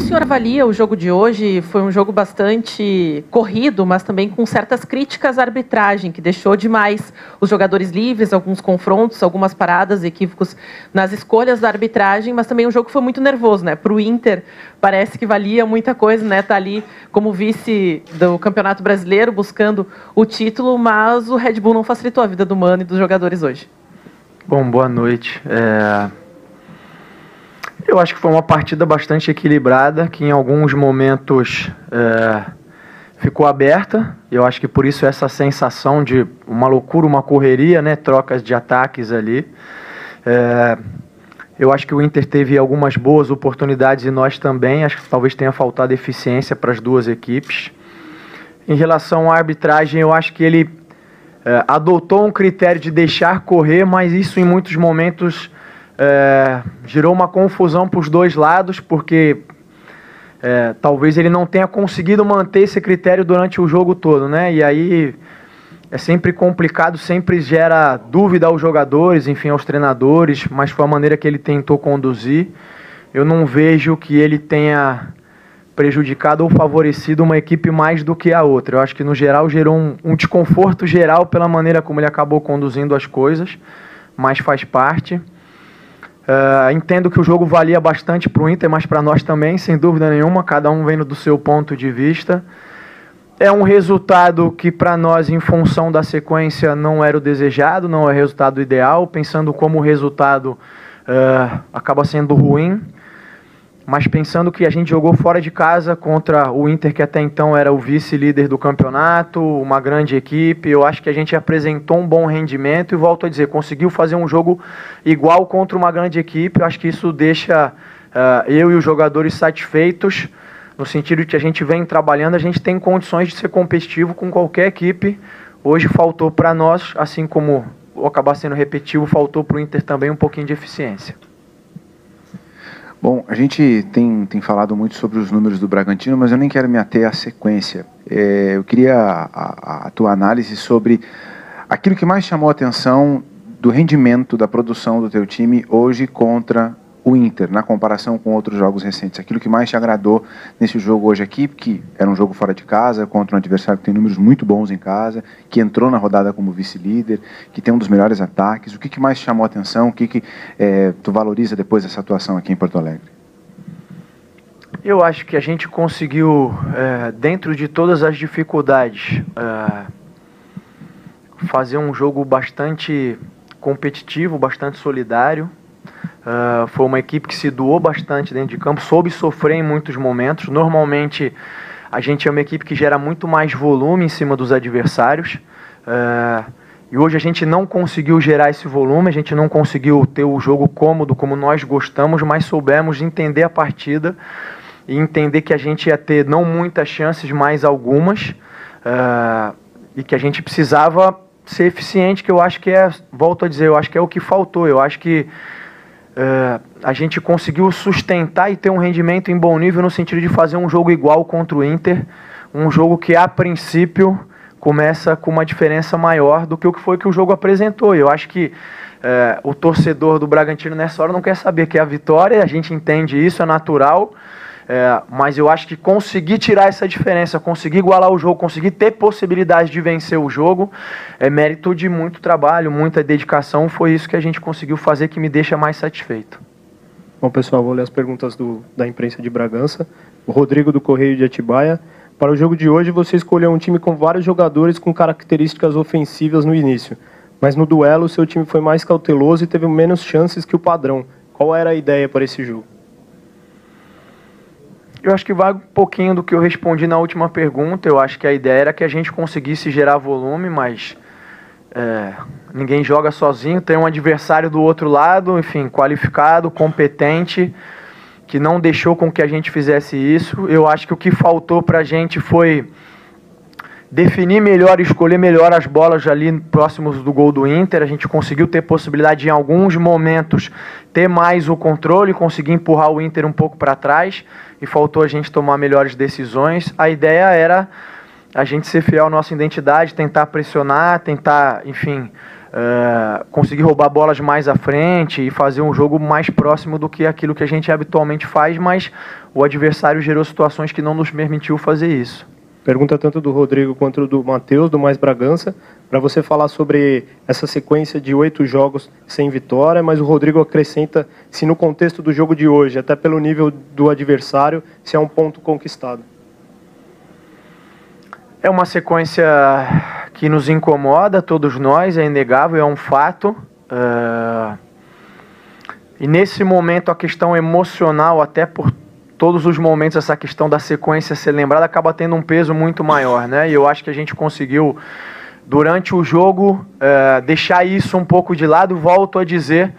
o senhor avalia o jogo de hoje? Foi um jogo bastante corrido, mas também com certas críticas à arbitragem, que deixou demais os jogadores livres, alguns confrontos, algumas paradas, equívocos nas escolhas da arbitragem, mas também um jogo que foi muito nervoso, né? Para o Inter, parece que valia muita coisa, né? Tá ali como vice do Campeonato Brasileiro, buscando o título, mas o Red Bull não facilitou a vida do Mano e dos jogadores hoje. Bom, boa noite. Eu acho que foi uma partida bastante equilibrada, que em alguns momentos ficou aberta. Eu acho que por isso essa sensação de uma loucura, uma correria, né? Trocas de ataques ali. Eu acho que o Inter teve algumas boas oportunidades e nós também. Acho que talvez tenha faltado eficiência para as duas equipes. Em relação à arbitragem, eu acho que ele adotou um critério de deixar correr, mas isso em muitos momentos gerou uma confusão para os dois lados, porque talvez ele não tenha conseguido manter esse critério durante o jogo todo, né? E aí é sempre complicado, sempre gera dúvida aos jogadores, enfim, aos treinadores, mas foi a maneira que ele tentou conduzir. Eu não vejo que ele tenha prejudicado ou favorecido uma equipe mais do que a outra. Eu acho que no geral gerou um desconforto geral pela maneira como ele acabou conduzindo as coisas, mas faz parte. Entendo que o jogo valia bastante para o Inter, mas para nós também, sem dúvida nenhuma, cada um vendo do seu ponto de vista. É um resultado que para nós, em função da sequência, não era o desejado, não é o resultado ideal, pensando como o resultado acaba sendo ruim, mas pensando que a gente jogou fora de casa contra o Inter, que até então era o vice-líder do campeonato, uma grande equipe. Eu acho que a gente apresentou um bom rendimento e, volto a dizer, conseguiu fazer um jogo igual contra uma grande equipe. Eu acho que isso deixa eu e os jogadores satisfeitos, no sentido de que a gente vem trabalhando, a gente tem condições de ser competitivo com qualquer equipe. Hoje faltou para nós, assim como vou acabar sendo repetitivo, faltou para o Inter também um pouquinho de eficiência. Bom, a gente tem falado muito sobre os números do Bragantino, mas eu nem quero me ater à sequência. Eu queria a tua análise sobre aquilo que mais chamou a atenção do rendimento da produção do teu time hoje contra o Inter, na comparação com outros jogos recentes. Aquilo que mais te agradou nesse jogo hoje aqui, que era um jogo fora de casa, contra um adversário que tem números muito bons em casa, que entrou na rodada como vice-líder, que tem um dos melhores ataques. O que mais te chamou a atenção? O que tu valoriza depois dessa atuação aqui em Porto Alegre? Eu acho que a gente conseguiu, dentro de todas as dificuldades, fazer um jogo bastante competitivo, bastante solidário. Foi uma equipe que se doou bastante dentro de campo, soube sofrer em muitos momentos. Normalmente a gente é uma equipe que gera muito mais volume em cima dos adversários, e hoje a gente não conseguiu gerar esse volume, a gente não conseguiu ter o jogo cômodo como nós gostamos, mas soubemos entender a partida e entender que a gente ia ter não muitas chances, mas algumas, e que a gente precisava ser eficiente, que eu acho que volto a dizer, eu acho que é o que faltou. Eu acho que a gente conseguiu sustentar e ter um rendimento em bom nível no sentido de fazer um jogo igual contra o Inter, um jogo que a princípio começa com uma diferença maior do que o que foi que o jogo apresentou. Eu acho que o torcedor do Bragantino nessa hora não quer saber que é a vitória, a gente entende isso, é natural, mas eu acho que conseguir tirar essa diferença, conseguir igualar o jogo, conseguir ter possibilidade de vencer o jogo, é mérito de muito trabalho, muita dedicação. Foi isso que a gente conseguiu fazer, que me deixa mais satisfeito. Bom, pessoal, vou ler as perguntas da imprensa de Bragança. O Rodrigo, do Correio de Atibaia. Para o jogo de hoje, você escolheu um time com vários jogadores com características ofensivas no início, mas no duelo o seu time foi mais cauteloso e teve menos chances que o padrão. Qual era a ideia para esse jogo? Eu acho que vai um pouquinho do que eu respondi na última pergunta. Eu acho que a ideia era que a gente conseguisse gerar volume, mas ninguém joga sozinho. Tem um adversário do outro lado, enfim, qualificado, competente, que não deixou com que a gente fizesse isso. Eu acho que o que faltou para a gente foi definir melhor e escolher melhor as bolas ali próximos do gol do Inter. A gente conseguiu ter possibilidade de, em alguns momentos, ter mais o controle, conseguir empurrar o Inter um pouco para trás, e faltou a gente tomar melhores decisões. A ideia era a gente ser fiel à nossa identidade, tentar pressionar, tentar, enfim, conseguir roubar bolas mais à frente e fazer um jogo mais próximo do que aquilo que a gente habitualmente faz, mas o adversário gerou situações que não nos permitiu fazer isso. Pergunta tanto do Rodrigo quanto do Matheus, do Mais Bragança, para você falar sobre essa sequência de 8 jogos sem vitória, mas o Rodrigo acrescenta se no contexto do jogo de hoje, até pelo nível do adversário, se é um ponto conquistado. É uma sequência que nos incomoda, todos nós, é inegável, é um fato. E nesse momento a questão emocional, até por todos os momentos essa questão da sequência ser lembrada, acaba tendo um peso muito maior, né? E eu acho que a gente conseguiu, durante o jogo, deixar isso um pouco de lado. Volto a dizer,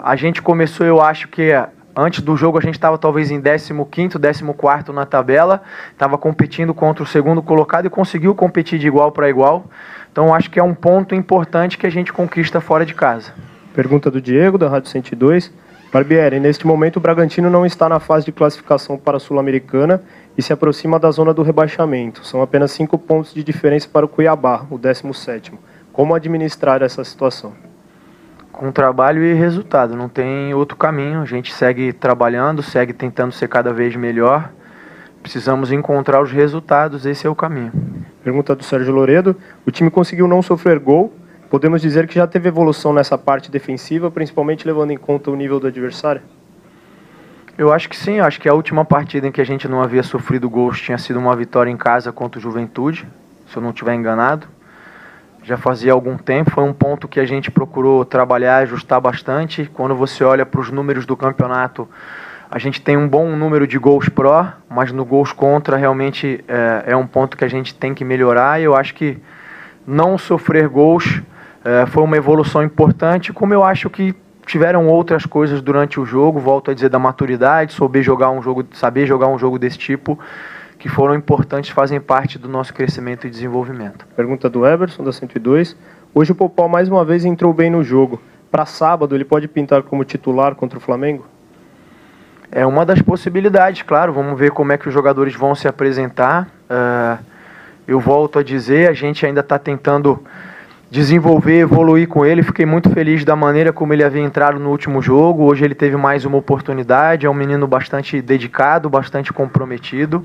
a gente começou, eu acho que antes do jogo a gente estava talvez em 15º, 14º na tabela, estava competindo contra o segundo colocado e conseguiu competir de igual para igual. Então acho que é um ponto importante que a gente conquista fora de casa. Pergunta do Diego, da Rádio 102. Barbieri, neste momento o Bragantino não está na fase de classificação para a Sul-Americana e se aproxima da zona do rebaixamento. São apenas 5 pontos de diferença para o Cuiabá, o 17º. Como administrar essa situação? Com trabalho e resultado, não tem outro caminho. A gente segue trabalhando, segue tentando ser cada vez melhor. Precisamos encontrar os resultados, esse é o caminho. Pergunta do Sérgio Loredo. O time conseguiu não sofrer gol. Podemos dizer que já teve evolução nessa parte defensiva, principalmente levando em conta o nível do adversário? Eu acho que sim, acho que a última partida em que a gente não havia sofrido gols tinha sido uma vitória em casa contra o Juventude, se eu não estiver enganado. Já fazia algum tempo, foi um ponto que a gente procurou trabalhar, ajustar bastante. Quando você olha para os números do campeonato, a gente tem um bom número de gols pró, mas no gols contra realmente é um ponto que a gente tem que melhorar. E eu acho que não sofrer gols foi uma evolução importante, como eu acho que tiveram outras coisas durante o jogo, volto a dizer, da maturidade, saber jogar um jogo desse tipo, que foram importantes, fazem parte do nosso crescimento e desenvolvimento. Pergunta do Everson, da 102. Hoje o Popó mais uma vez entrou bem no jogo. Para sábado ele pode pintar como titular contra o Flamengo? É uma das possibilidades, claro. Vamos ver como é que os jogadores vão se apresentar. Eu volto a dizer, a gente ainda está tentando desenvolver, evoluir com ele. Fiquei muito feliz da maneira como ele havia entrado no último jogo. Hoje ele teve mais uma oportunidade. É um menino bastante dedicado, bastante comprometido.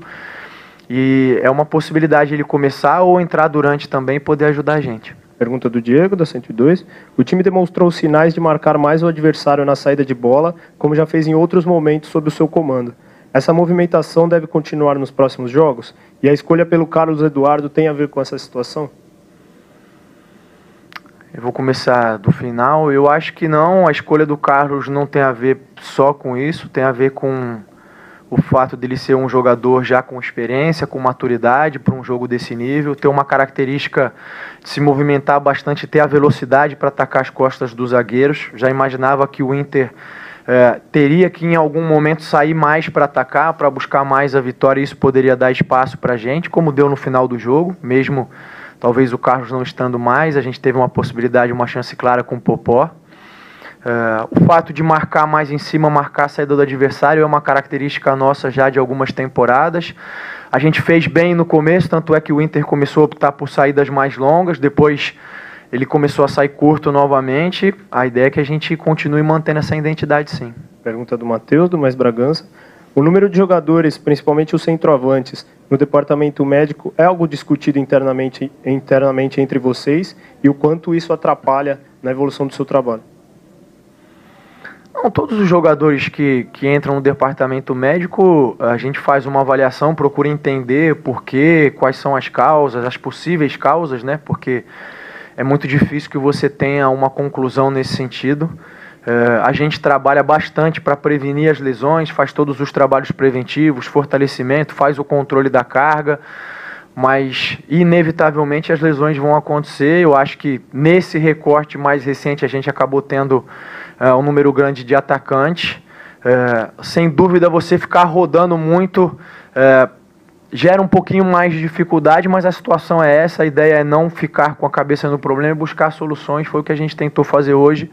E é uma possibilidade ele começar ou entrar durante também e poder ajudar a gente. Pergunta do Diego, da 102. O time demonstrou sinais de marcar mais o adversário na saída de bola, como já fez em outros momentos sob o seu comando. Essa movimentação deve continuar nos próximos jogos? E a escolha pelo Carlos Eduardo tem a ver com essa situação? Eu vou começar do final. Eu acho que não. A escolha do Carlos não tem a ver só com isso. Tem a ver com o fato dele ser um jogador já com experiência, com maturidade para um jogo desse nível, ter uma característica de se movimentar bastante, ter a velocidade para atacar as costas dos zagueiros. Já imaginava que o Inter teria que em algum momento sair mais para atacar, para buscar mais a vitória, e isso poderia dar espaço para a gente, como deu no final do jogo, mesmo talvez o Carlos não estando mais, a gente teve uma possibilidade, uma chance clara com o Popó. O fato de marcar mais em cima, marcar a saída do adversário é uma característica nossa já de algumas temporadas. A gente fez bem no começo, tanto é que o Inter começou a optar por saídas mais longas, depois ele começou a sair curto novamente. A ideia é que a gente continue mantendo essa identidade, sim. Pergunta do Matheus, do Mais Bragança. O número de jogadores, principalmente os centroavantes, no departamento médico é algo discutido internamente entre vocês, e o quanto isso atrapalha na evolução do seu trabalho? Não, todos os jogadores que entram no departamento médico, a gente faz uma avaliação, procura entender por quê, quais são as causas, as possíveis causas, né? Porque é muito difícil que você tenha uma conclusão nesse sentido. A gente trabalha bastante para prevenir as lesões, faz todos os trabalhos preventivos, fortalecimento, faz o controle da carga, mas inevitavelmente as lesões vão acontecer. Eu acho que nesse recorte mais recente a gente acabou tendo um número grande de atacantes. Sem dúvida, você ficar rodando muito gera um pouquinho mais de dificuldade, mas a situação é essa. A ideia é não ficar com a cabeça no problema e buscar soluções. Foi o que a gente tentou fazer hoje,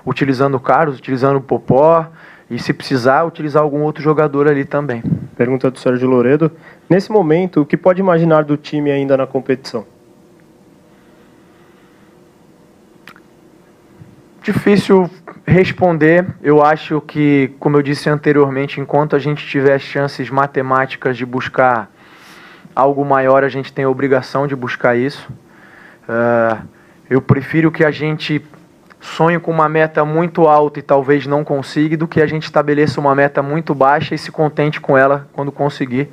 utilizando o Carlos, utilizando o Popó, e se precisar, utilizar algum outro jogador ali também. Pergunta do Sérgio Loredo. Nesse momento, o que pode imaginar do time ainda na competição? Difícil responder. Eu acho que, como eu disse anteriormente, enquanto a gente tiver chances matemáticas de buscar algo maior, a gente tem a obrigação de buscar isso. Eu prefiro que a gente sonhe com uma meta muito alta e talvez não consiga, do que a gente estabeleça uma meta muito baixa e se contente com ela quando conseguir.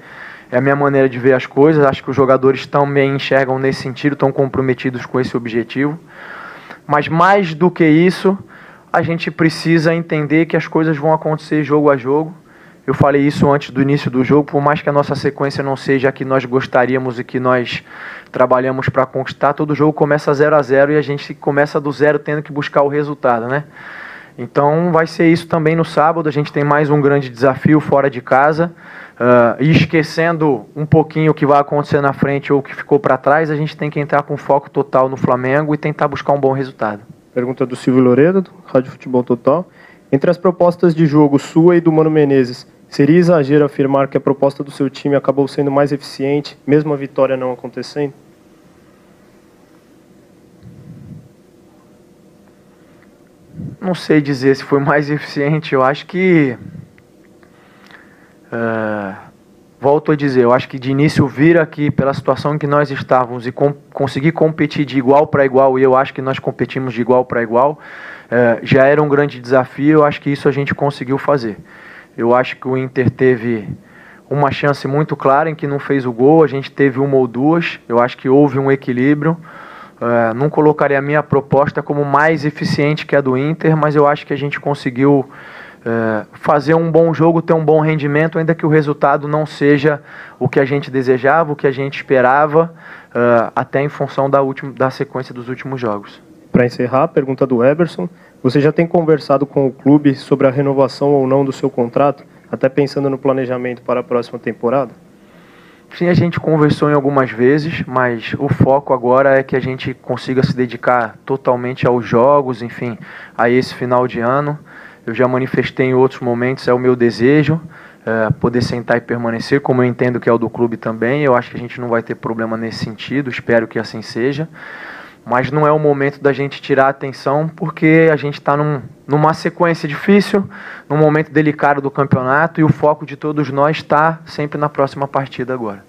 É a minha maneira de ver as coisas. Acho que os jogadores também enxergam nesse sentido, estão comprometidos com esse objetivo. Mas mais do que isso, a gente precisa entender que as coisas vão acontecer jogo a jogo. Eu falei isso antes do início do jogo, por mais que a nossa sequência não seja a que nós gostaríamos e que nós trabalhamos para conquistar, todo jogo começa 0-0 e a gente começa do zero tendo que buscar o resultado, né? Então vai ser isso também no sábado. A gente tem mais um grande desafio fora de casa. E esquecendo um pouquinho o que vai acontecer na frente ou o que ficou para trás, a gente tem que entrar com foco total no Flamengo e tentar buscar um bom resultado. Pergunta do Silvio Loredo, Rádio Futebol Total. Entre as propostas de jogo sua e do Mano Menezes, seria exagero afirmar que a proposta do seu time acabou sendo mais eficiente, mesmo a vitória não acontecendo? Não sei dizer se foi mais eficiente. Eu acho que... volto a dizer, eu acho que de início vir aqui pela situação em que nós estávamos e conseguir competir de igual para igual, e eu acho que nós competimos de igual para igual, já era um grande desafio. Eu acho que isso a gente conseguiu fazer. Eu acho que o Inter teve uma chance muito clara em que não fez o gol, a gente teve uma ou duas. Eu acho que houve um equilíbrio. Não colocaria a minha proposta como mais eficiente que a do Inter, mas eu acho que a gente conseguiu fazer um bom jogo, ter um bom rendimento, ainda que o resultado não seja o que a gente desejava, o que a gente esperava, até em função da sequência dos últimos jogos. Para encerrar, pergunta do Eberson. Você já tem conversado com o clube sobre a renovação ou não do seu contrato, até pensando no planejamento para a próxima temporada? Sim, a gente conversou em algumas vezes, mas o foco agora é que a gente consiga se dedicar totalmente aos jogos, enfim, a esse final de ano. Eu já manifestei em outros momentos, é o meu desejo, poder sentar e permanecer, como eu entendo que é o do clube também. Eu acho que a gente não vai ter problema nesse sentido, espero que assim seja. Mas não é o momento da gente tirar a atenção, porque a gente está numa sequência difícil, num momento delicado do campeonato, e o foco de todos nós está sempre na próxima partida agora.